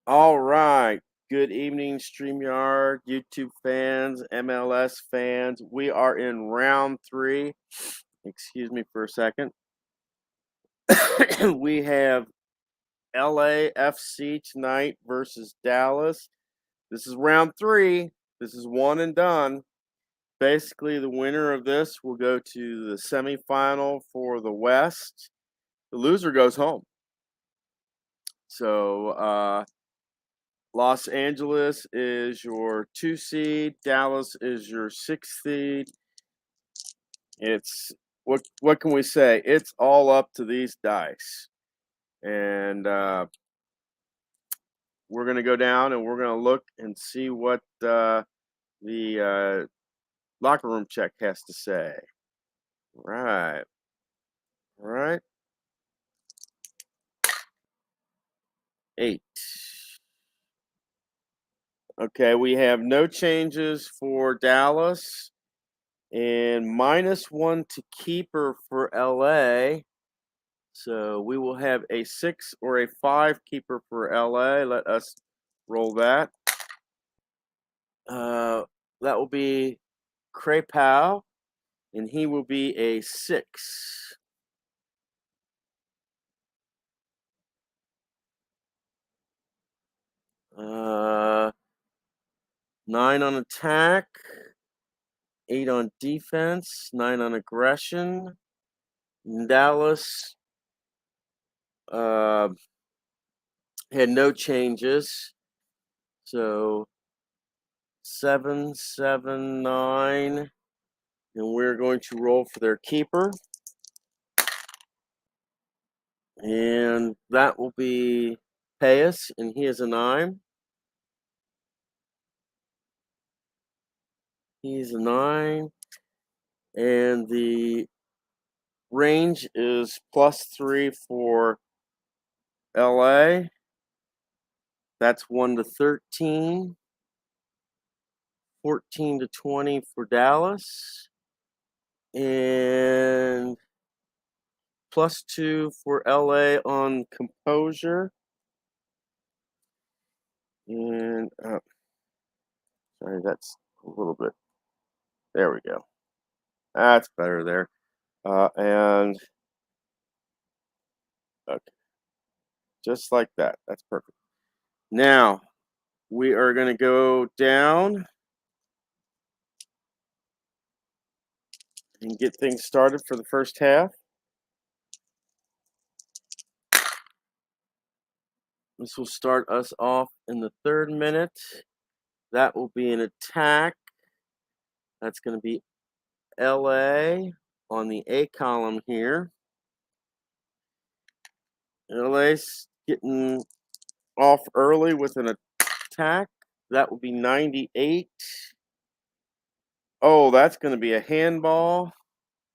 All right. Good evening, StreamYard, YouTube fans, MLS fans. We are in round 3. Excuse me for a second. We have LAFC tonight versus Dallas. This is round 3. This is one and done. Basically, the winner of this will go to the semifinal for the West. The loser goes home. So, Los Angeles is your 2 seed. Dallas is your 6 seed. It's what can we say? It's all up to these dice, and we're gonna go down and we're gonna look and see what the locker room check has to say. Right, right. 8. Okay, we have no changes for Dallas and -1 to keeper for LA. So we will have a 6 or a 5 keeper for LA. Let us roll that. Uh, that will be Craypow, and he will be a 6. Uh, 9 on attack, 8 on defense, 9 on aggression. Dallas uh, had no changes, so 7, 7, 9, and we're going to roll for their keeper. And that will be Payas, and he is a 9. He's a 9. And the range is +3 for LA. That's 1 to 13. 14 to 20 for Dallas. And +2 for LA on composure. And sorry, that's a little bit. There we go. That's better there. And okay, just like that. That's perfect. Now we are going to go down and get things started for the first half. This will start us off in the 3rd minute. That will be an attack. That's going to be LA on the A column here. LA's getting off early with an attack. That will be 98. Oh, that's going to be a handball.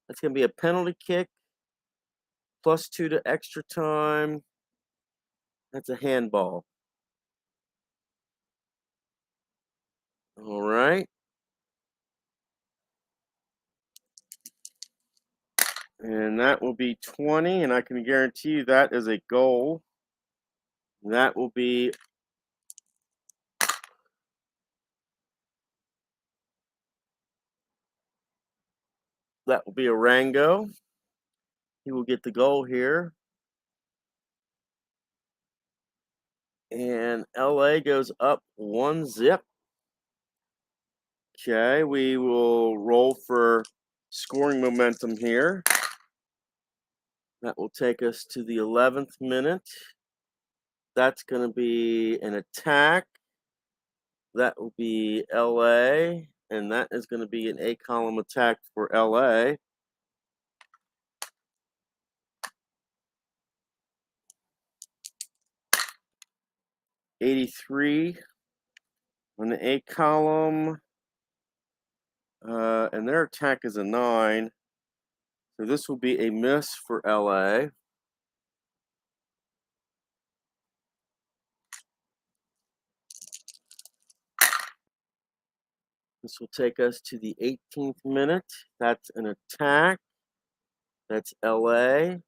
That's going to be a penalty kick. +2 to extra time. That's a handball. All right. And that will be 20, and I can guarantee you that is a goal. And that will be Arango. He will get the goal here. And LA goes up 1-0. Okay, we will roll for scoring momentum here. That will take us to the 11th minute. That's going to be an attack. That will be LA, and that is going to be an A column attack for LA. '83 on the A column, and their attack is a 9. So this will be a miss for LA. This will take us to the 18th minute. That's an attack. That's LA.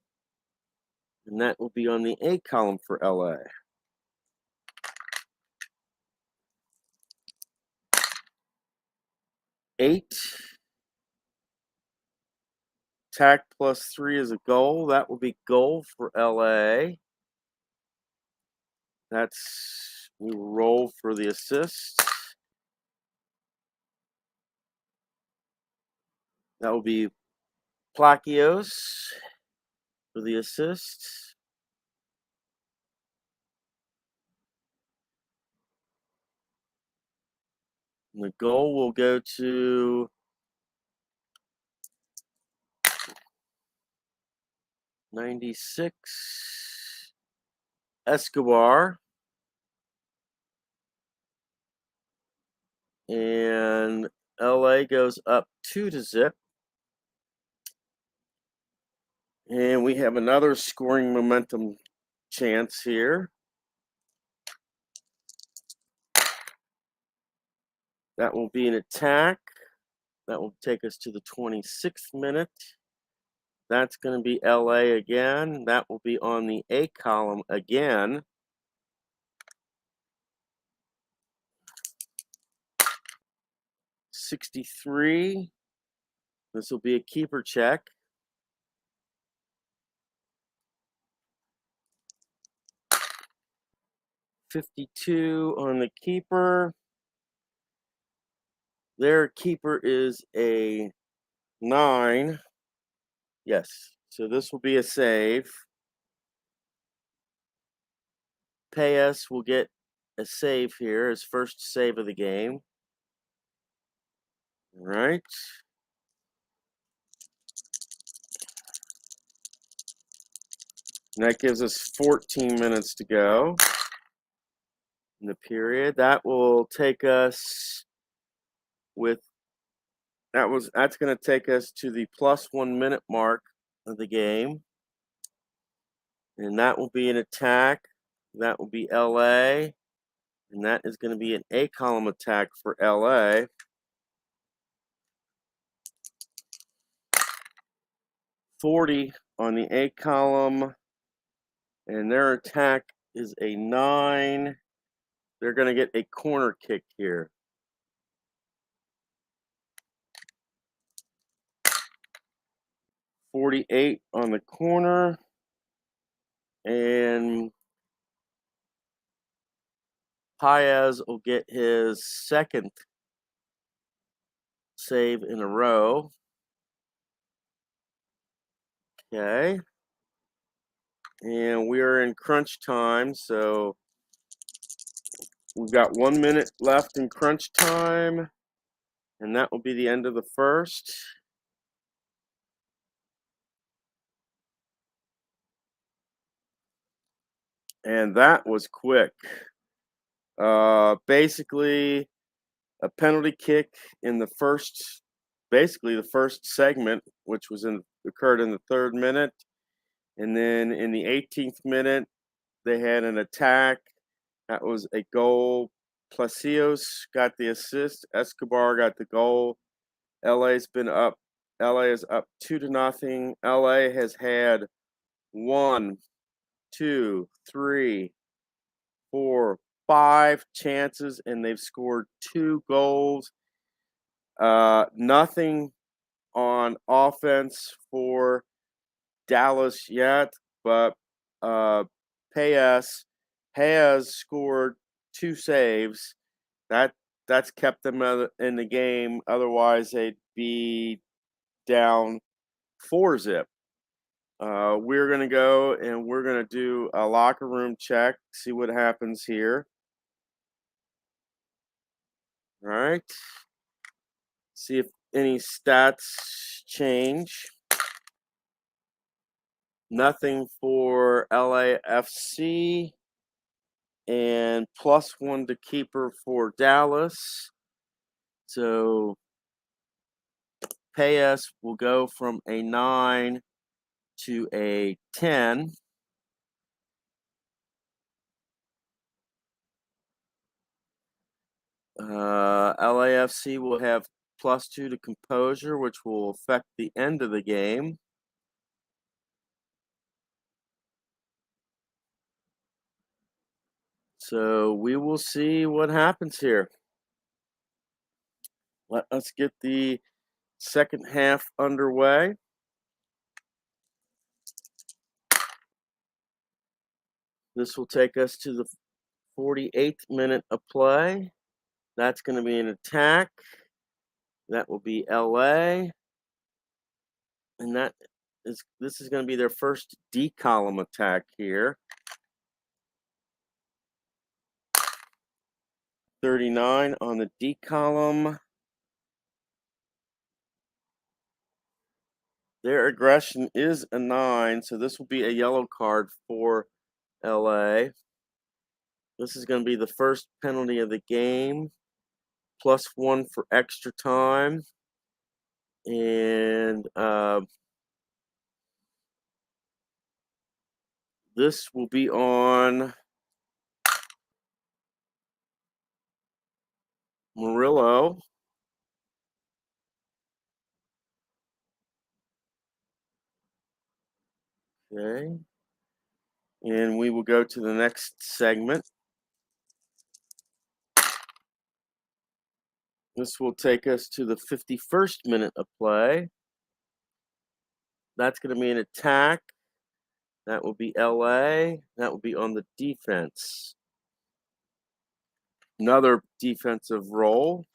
And that will be on the A column for LA. 8. Attack +3 is a goal. That will be goal for LA. We will roll for the assist. That will be Plakios for the assist. And the goal will go to 96 Escobar. And LA goes up 2-0. And we have another scoring momentum chance here. That will be an attack. That will take us to the 26th minute. That's going to be LA again. That will be on the A column again. '63. This will be a keeper check. '52 on the keeper. Their keeper is a 9. Yes. So this will be a save. Payas will get a save here, his first save of the game. All right. And that gives us 14 minutes to go in the period. That will take us that's going to take us to the +1 minute mark of the game. And that will be an attack. That will be LA. And that is going to be an A column attack for LA. '40 on the A column. And their attack is a 9. They're going to get a corner kick here. '48 on the corner. And Paez will get his second save in a row. Okay. And we are in crunch time, so we've got 1 minute left in crunch time, and that will be the end of the first. And that was quick. Basically, a penalty kick in the first segment, which occurred in the 3rd minute. And then in the 18th minute, they had an attack. That was a goal. Placios got the assist. Escobar got the goal. LA is up 2-0. LA has had 1, 2, 3, 4, 5 chances, and they've scored 2 goals. Nothing on offense for Dallas yet, but Paez has scored 2 saves. That's kept them in the game. Otherwise, they'd be down 4-0. We're gonna go and we're gonna do a locker room check, see what happens here. All right. See if any stats change. Nothing for LAFC. And +1 to keeper for Dallas. So Paez will go from a 9 to a 10. LAFC will have +2 to composure, which will affect the end of the game. So we will see what happens here. Let us get the second half underway. This will take us to the 48th minute of play. That's going to be an attack. That will be LA. And this is going to be their first D column attack here. 39 on the D column. Their aggression is a 9, so this will be a yellow card for LA. This is going to be the first penalty of the game, +1 for extra time. And this will be on Murillo. Okay. And we will go to the next segment. This will take us to the 51st minute of play. That's going to be an attack. That will be LA. That will be on the defense. Another defensive roll.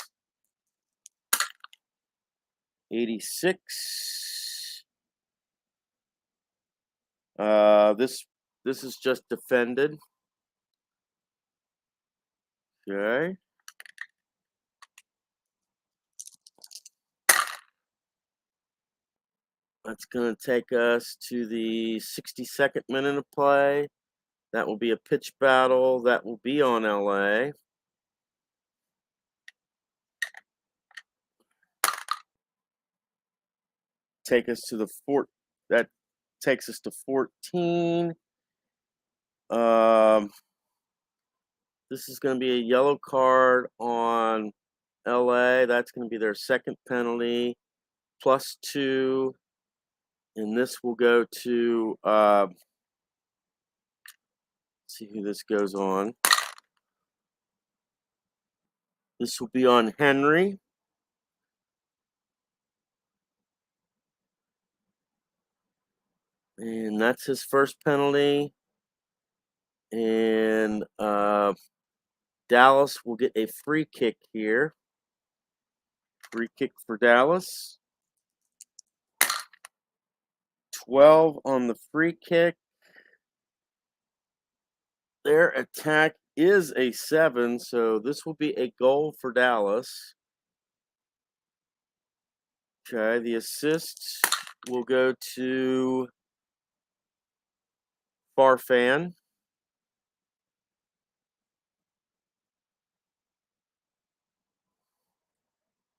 86. This is just defended. Okay. That's going to take us to the 62nd minute of play. That will be a pitch battle. That will be on LA. Take us to the that takes us to 14. This is going to be a yellow card on LA. That's going to be their second penalty, +2. And this will go to, see who this goes on. This will be on Henry. And that's his first penalty. And Dallas will get a free kick here. Free kick for Dallas. 12 on the free kick. Their attack is a 7, so this will be a goal for Dallas. Okay, the assist will go to Farfan.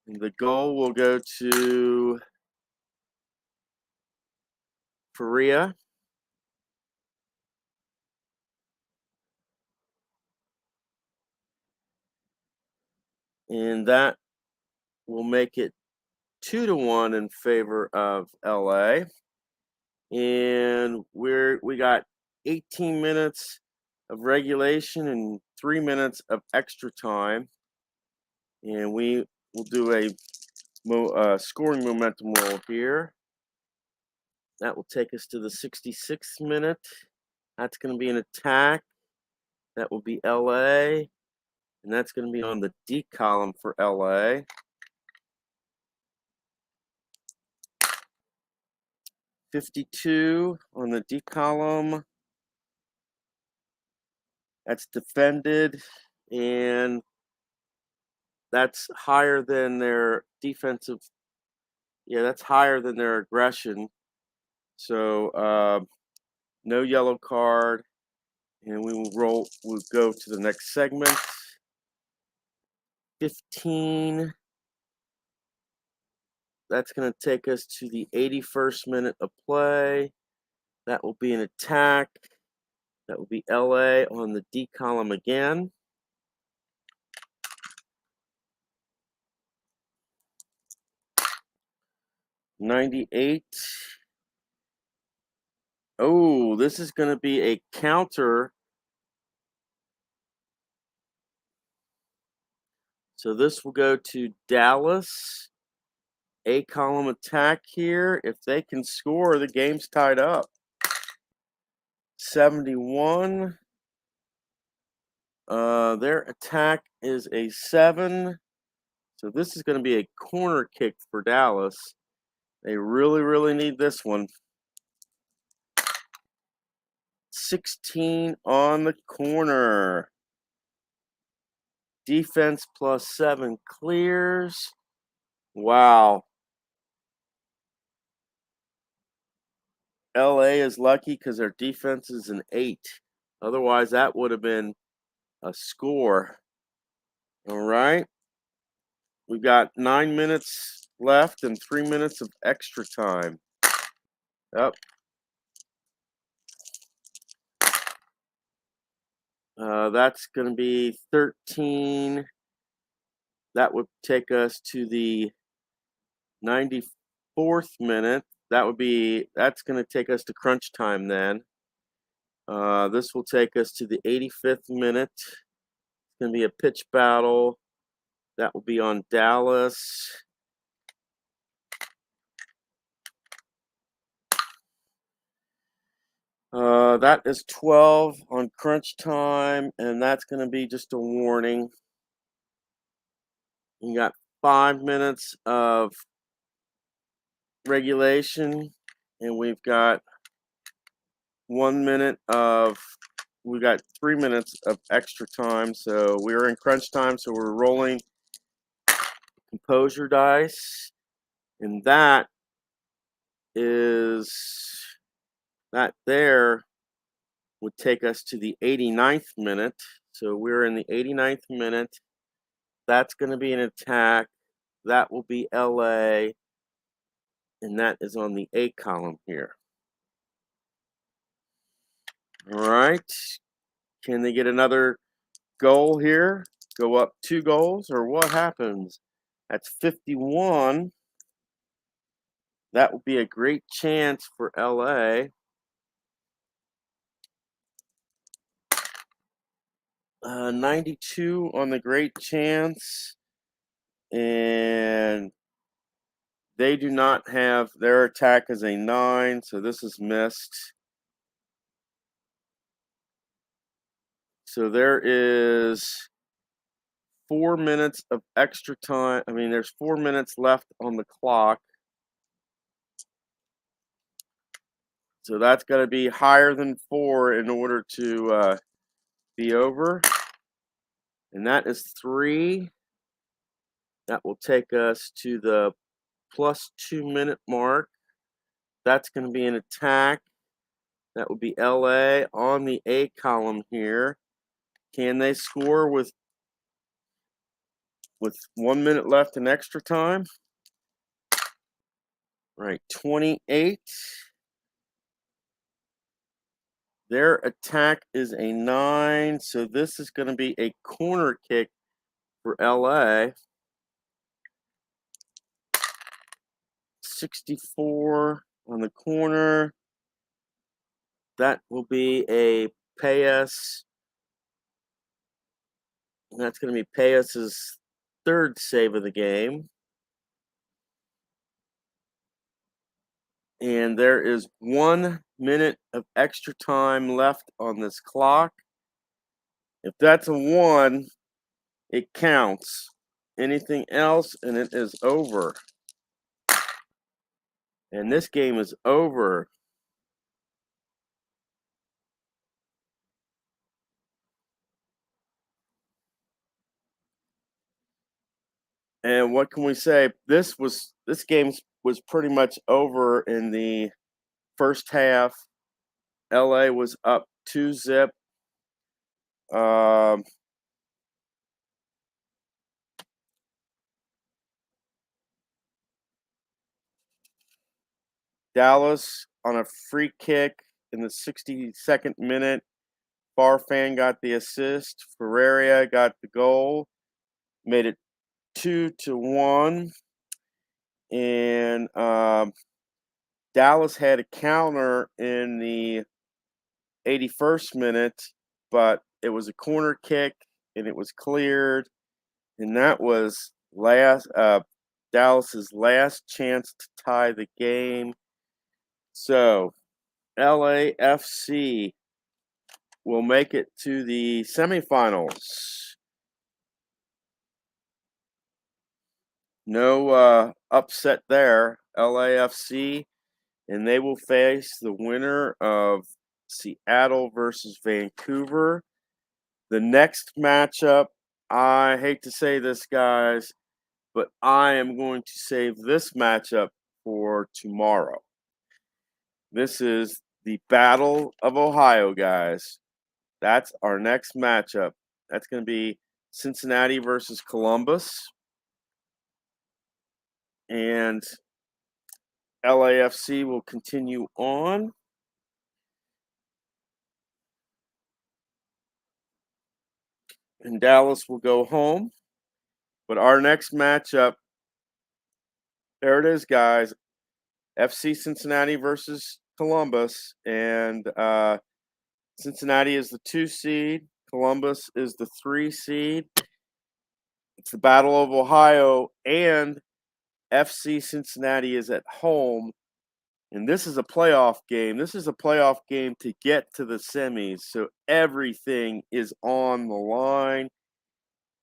And the goal will go to Faria. And that will make it 2-1 in favor of LA. And we got 18 minutes of regulation and 3 minutes of extra time. And we will do a scoring momentum roll here. That will take us to the 66th minute. That's going to be an attack. That will be LA. And that's going to be on the D column for LA. 52 on the D column. That's defended. And that's higher than their defensive. Yeah, that's higher than their aggression. So no yellow card. And we'll go to the next segment. 15. That's going to take us to the 81st minute of play. That will be an attack. That will be LA on the D column again. 98. Oh, this is going to be a counter. So this will go to Dallas. A column attack here. If they can score, the game's tied up. 71. Their attack is a 7. So this is going to be a corner kick for Dallas. They really, really need this one. 16 on the corner. Defense plus 7 clears. Wow. LA is lucky because their defense is an 8. Otherwise, that would have been a score. All right. We've got 9 minutes left and 3 minutes of extra time. Yep. That's going to be 13. That would take us to the 94th minute. That's going to take us to crunch time then. This will take us to the 85th minute. It's going to be a pitch battle. That will be on Dallas. That is 12 on crunch time, and that's going to be just a warning. You got 5 minutes of regulation, and we've got 1 minute of, we got 3 minutes of extra time. So we're in crunch time, so we're rolling composure dice, and that there would take us to the 89th minute. So we're in the 89th minute. That's going to be an attack. That will be LA, and that is on the A column here. All right. Can they get another goal here? Go up 2 goals, or what happens? That's 51. That would be a great chance for LA. 92 on the great chance, and they do not have, their attack is a 9, so this is missed. So there is 4 minutes of extra time. I mean, there's 4 minutes left on the clock. So that's got to be higher than 4 in order to be over. And that is 3. That will take us to the plus 2 minute mark. That's going to be an attack. That would be LA on the A column here. Can they score with 1 minute left in extra time? Right, 28. Their attack is a 9, so this is going to be a corner kick for LA. 64 on the corner. That will be a Payas. That's going to be Payas's 3rd save of the game. And there is 1 minute of extra time left on this clock. If that's a 1, it counts. Anything else, and it is over. And this game is over. And what can we say? This game was pretty much over in the first half. LA was up 2-0. Dallas on a free kick in the 62nd minute. Farfan got the assist. Ferreira got the goal. Made it 2-1. And Dallas had a counter in the 81st minute, but it was a corner kick and it was cleared. And that was Dallas's last chance to tie the game. So LAFC will make it to the semifinals. No upset there. LAFC, and they will face the winner of Seattle versus Vancouver. The next matchup, I hate to say this, guys, but I am going to save this matchup for tomorrow. This is the Battle of Ohio, guys. That's our next matchup. That's going to be Cincinnati versus Columbus. And LAFC will continue on. And Dallas will go home. But our next matchup, there it is, guys. FC Cincinnati versus Columbus. And Cincinnati is the 2 seed. Columbus is the 3 seed. It's the Battle of Ohio. And FC Cincinnati is at home. And this is a playoff game. This is a playoff game to get to the semis. So everything is on the line.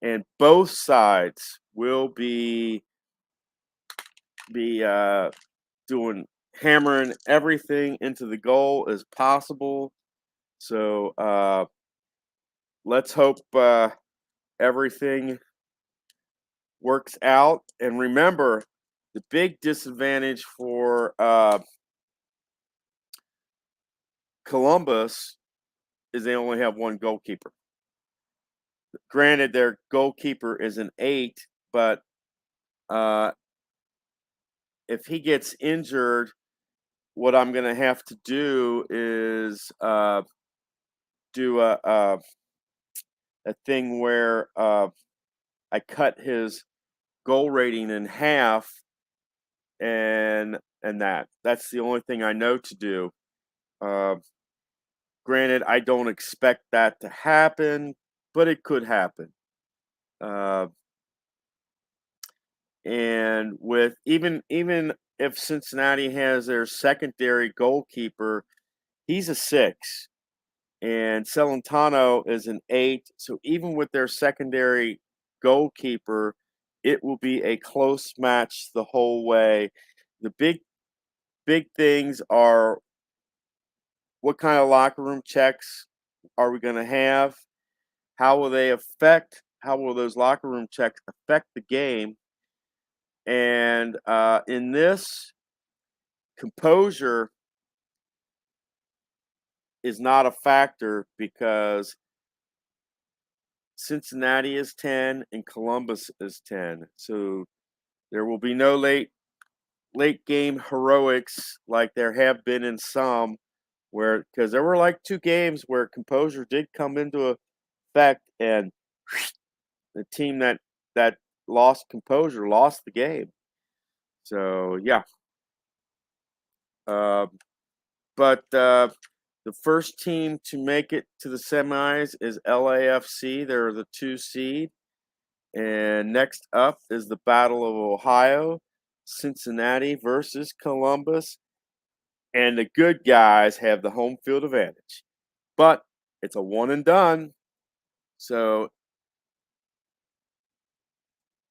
And both sides will be doing hammering everything into the goal as possible. So let's hope everything works out. And remember, the big disadvantage for Columbus is they only have one goalkeeper. Granted, their goalkeeper is an 8, but if he gets injured, what I'm going to have to do is do a thing where I cut his goal rating in half, and that's the only thing I know to do. Granted, I don't expect that to happen, but it could happen. And with even if Cincinnati has their secondary goalkeeper, he's a 6, and Celentano is an 8. So even with their secondary goalkeeper, it will be a close match the whole way. The big things are, what kind of locker room checks are we going to have? How will those locker room checks affect the game? And in this, composure is not a factor because Cincinnati is 10 and Columbus is 10. So there will be no late game heroics like there have been in some, where, because there were like 2 games where composure did come into effect, and the team that lost composure lost the game. So yeah. But the first team to make it to the semis is LAFC. They're the 2 seed. And next up is the Battle of Ohio, Cincinnati versus Columbus. And the good guys have the home field advantage. But it's a one and done. So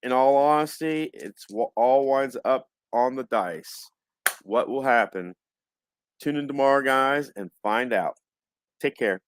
in all honesty, it's all winds up on the dice. What will happen? Tune in tomorrow, guys, and find out. Take care.